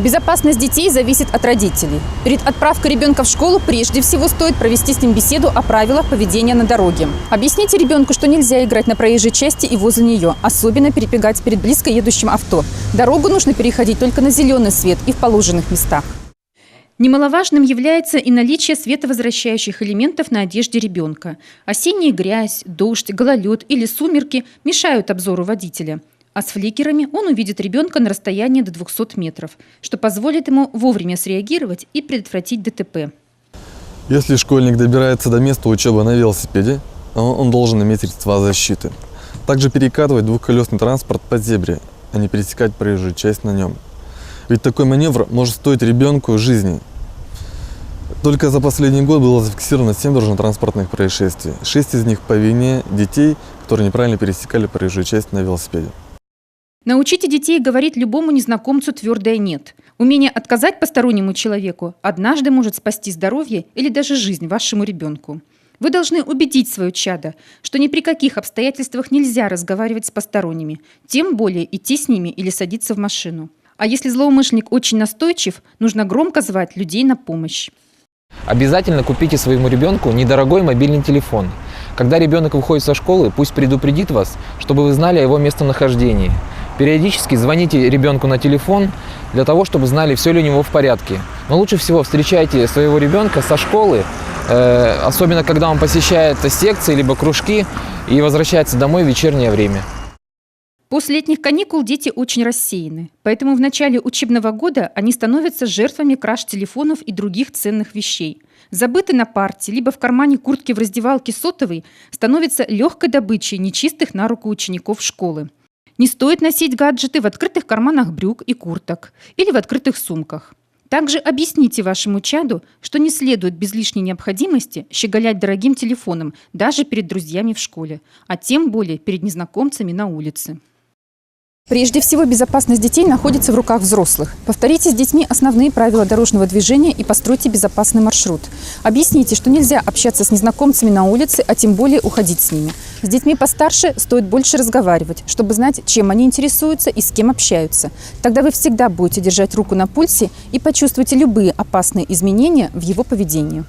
Безопасность детей зависит от родителей. Перед отправкой ребенка в школу прежде всего стоит провести с ним беседу о правилах поведения на дороге. Объясните ребенку, что нельзя играть на проезжей части и возле нее, особенно перебегать перед близко едущим авто. Дорогу нужно переходить только на зеленый свет и в положенных местах. Немаловажным является и наличие световозвращающих элементов на одежде ребенка. Осенняя грязь, дождь, гололед или сумерки мешают обзору водителя. А с фликерами он увидит ребенка на расстоянии до 200 метров, что позволит ему вовремя среагировать и предотвратить ДТП. Если школьник добирается до места учебы на велосипеде, он должен иметь средства защиты. Также перекатывать двухколесный транспорт по зебре, а не пересекать проезжую часть на нем. Ведь такой маневр может стоить ребенку жизни. Только за последний год было зафиксировано 7 дорожно-транспортных происшествий. 6 из них по вине детей, которые неправильно пересекали проезжую часть на велосипеде. Научите детей говорить любому незнакомцу твердое «нет». Умение отказать постороннему человеку однажды может спасти здоровье или даже жизнь вашему ребенку. Вы должны убедить свое чадо, что ни при каких обстоятельствах нельзя разговаривать с посторонними, тем более идти с ними или садиться в машину. А если злоумышленник очень настойчив, нужно громко звать людей на помощь. Обязательно купите своему ребенку недорогой мобильный телефон. Когда ребенок выходит со школы, пусть предупредит вас, чтобы вы знали о его местонахождении. Периодически звоните ребенку на телефон для того, чтобы знали, все ли у него в порядке. Но лучше всего встречайте своего ребенка со школы, особенно когда он посещает секции либо кружки и возвращается домой в вечернее время. После летних каникул дети очень рассеяны, поэтому в начале учебного года они становятся жертвами краж телефонов и других ценных вещей. Забытый на парте, либо в кармане куртки в раздевалке сотовый становится легкой добычей нечистых на руку учеников школы. Не стоит носить гаджеты в открытых карманах брюк и курток или в открытых сумках. Также объясните вашему чаду, что не следует без лишней необходимости щеголять дорогим телефоном даже перед друзьями в школе, а тем более перед незнакомцами на улице. Прежде всего, безопасность детей находится в руках взрослых. Повторите с детьми основные правила дорожного движения и постройте безопасный маршрут. Объясните, что нельзя общаться с незнакомцами на улице, а тем более уходить с ними. С детьми постарше стоит больше разговаривать, чтобы знать, чем они интересуются и с кем общаются. Тогда вы всегда будете держать руку на пульсе и почувствуете любые опасные изменения в его поведении.